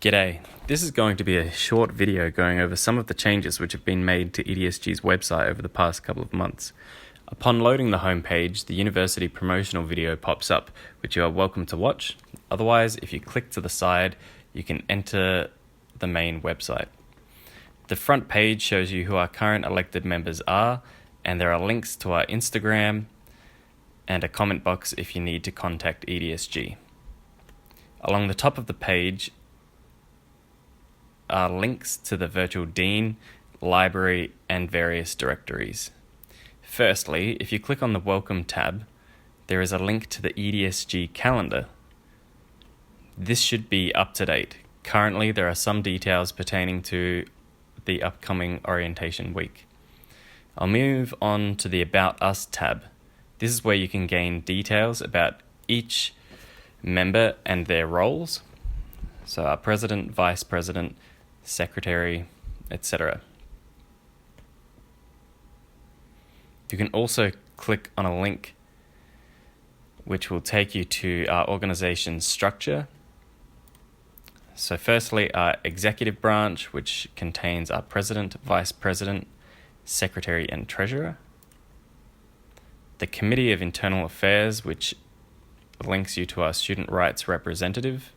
G'day. This is going to be a short video going over some of the changes which have been made to EDSG's website over the past couple of months. Upon loading the homepage, the university promotional video pops up, which you are welcome to watch. Otherwise, if you click to the side, you can enter the main website. The front page shows you who our current elected members are, and there are links to our Instagram and a comment box if you need to contact EDSG. Along the top of the page are links to the virtual dean, library, and various directories. Firstly, if you click on the Welcome tab, there is a link to the EDSG calendar. This should be up to date. Currently, there are some details pertaining to the upcoming orientation week. I'll move on to the About Us tab. This is where you can gain details about each member and their roles. So our president, vice president, secretary, etc. You can also click on a link which will take you to our organization's structure. So firstly, our executive branch, which contains our president, vice president, secretary, and treasurer. The Committee of Internal Affairs, which links you to our student rights representative.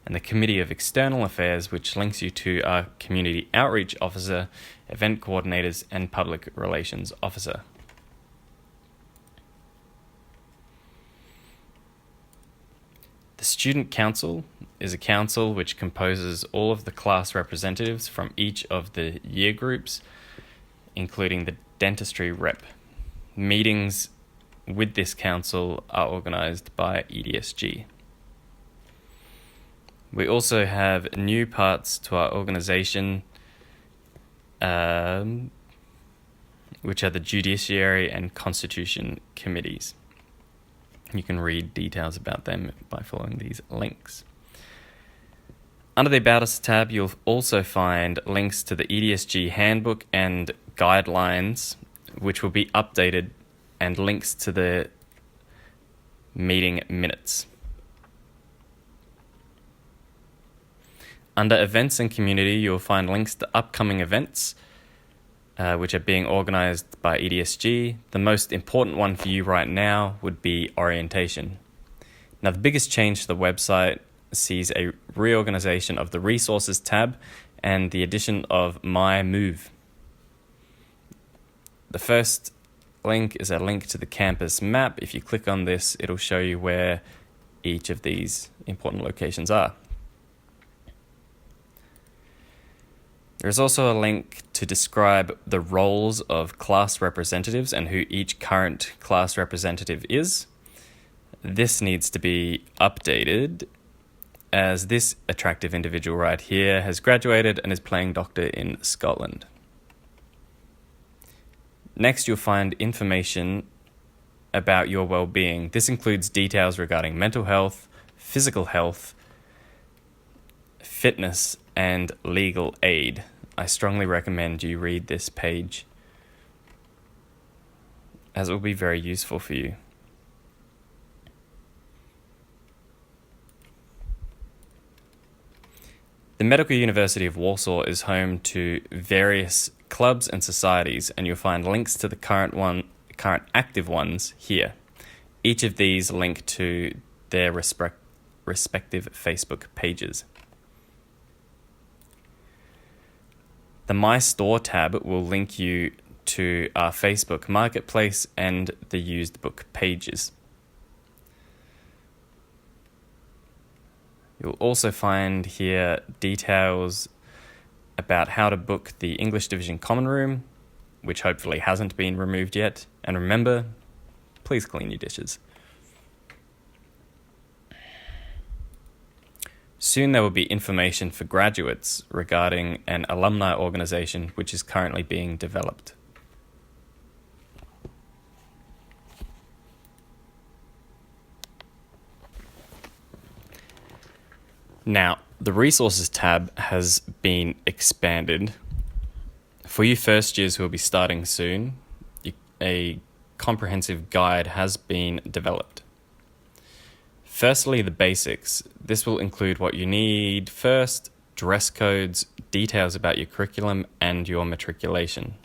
And the Committee of External Affairs, which links you to our Community Outreach Officer, Event Coordinators, and Public Relations Officer. The Student Council is a council which composes all of the class representatives from each of the year groups, including the dentistry rep. Meetings with this council are organised by EDSG. We also have new parts to our organisation, which are the Judiciary and Constitution Committees. You can read details about them by following these links. Under the About Us tab, you'll also find links to the EDSG handbook and guidelines, which will be updated, and links to the meeting minutes. Under Events and Community, you'll find links to upcoming events, which are being organised by EDSG. The most important one for you right now would be orientation. Now, the biggest change to the website sees a reorganisation of the Resources tab and the addition of My Move. The first link is a link to the campus map. If you click on this, it'll show you where each of these important locations are. There's also a link to describe the roles of class representatives and who each current class representative is. This needs to be updated, as this attractive individual right here has graduated and is playing doctor in Scotland. Next, you'll find information about your well-being. This includes details regarding mental health, physical health, fitness, and legal aid. I strongly recommend you read this page, as it will be very useful for you. The Medical University of Warsaw is home to various clubs and societies, and you'll find links to the current active ones here. Each of these link to their respective Facebook pages. The My Store tab will link you to our Facebook Marketplace and the used book pages. You'll also find here details about how to book the English Division Common Room, which hopefully hasn't been removed yet. And remember, please clean your dishes. Soon there will be information for graduates regarding an alumni organisation which is currently being developed. Now, the Resources tab has been expanded. For you first years who will be starting soon, a comprehensive guide has been developed. Firstly, the basics. This will include what you need first, dress codes, details about your curriculum, and your matriculation.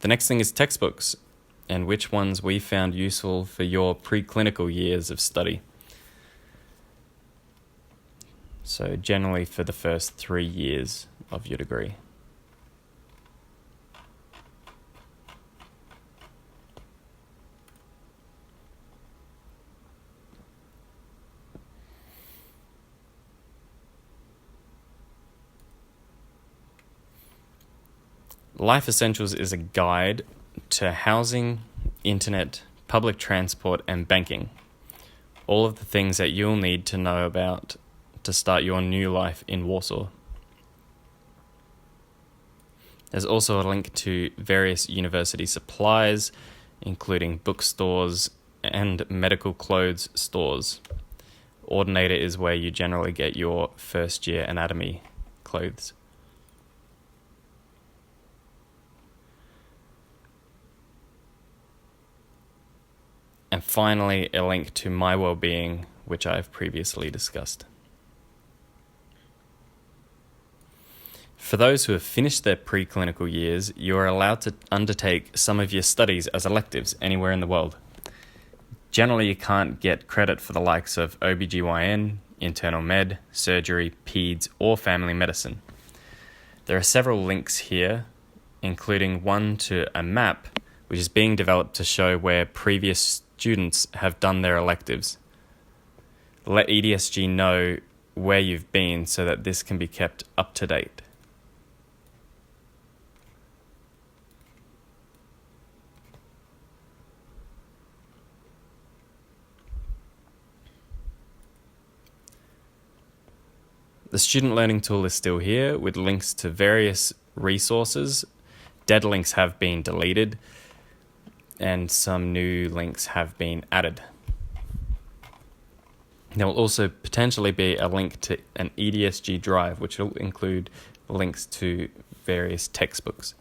The next thing is textbooks, and which ones we found useful for your preclinical years of study. So generally for the first 3 years of your degree. Life Essentials is a guide to housing, internet, public transport, and banking. All of the things that you'll need to know about to start your new life in Warsaw. There's also a link to various university supplies, including bookstores and medical clothes stores. Ordinator is where you generally get your first year anatomy clothes. And finally, a link to My Wellbeing, which I've previously discussed. For those who have finished their preclinical years, you are allowed to undertake some of your studies as electives anywhere in the world. Generally, you can't get credit for the likes of OBGYN, internal med, surgery, peds, or family medicine. There are several links here, including one to a map which is being developed to show where previous students have done their electives. Let EDSG know where you've been so that this can be kept up to date. The student learning tool is still here with links to various resources. Dead links have been deleted and some new links have been added. There will also potentially be a link to an EDSG drive, which will include links to various textbooks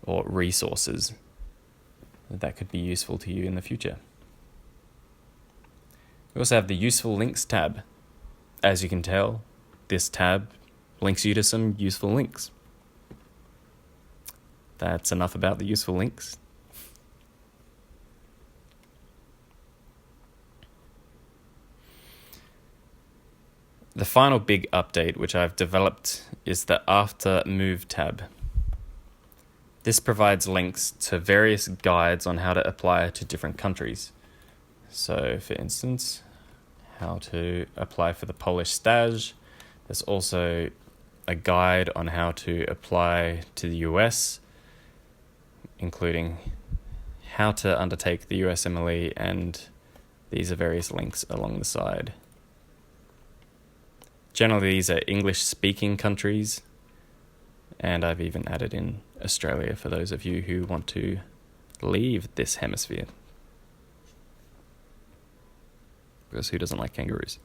or resources that could be useful to you in the future. We also have the Useful Links tab. As you can tell, this tab links you to some useful links. That's enough about the useful links. The final big update which I've developed is the After Move tab. This provides links to various guides on how to apply to different countries. So, for instance, how to apply for the Polish stage. There's also a guide on how to apply to the US, including how to undertake the USMLE, and these are various links along the side. Generally, these are English-speaking countries, and I've even added in Australia for those of you who want to leave this hemisphere. Because who doesn't like kangaroos?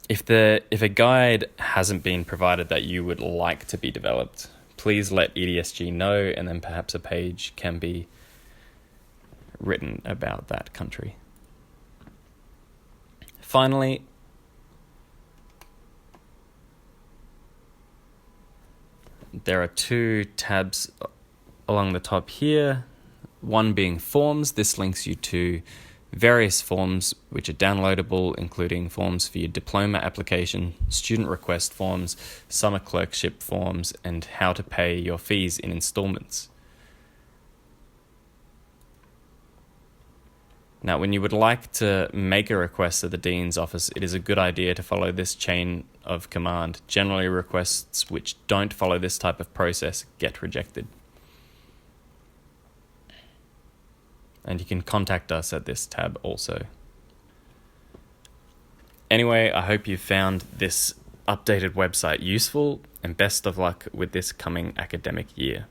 If a guide hasn't been provided that you would like to be developed, please let EDSG know, and then perhaps a page can be written about that country. Finally, there are 2 tabs along the top here, one being forms. This links you to various forms which are downloadable, including forms for your diploma application, student request forms, summer clerkship forms, and how to pay your fees in installments. Now, when you would like to make a request at the Dean's office, it is a good idea to follow this chain of command. Generally, requests which don't follow this type of process get rejected. And you can contact us at this tab also. Anyway, I hope you found this updated website useful, and best of luck with this coming academic year.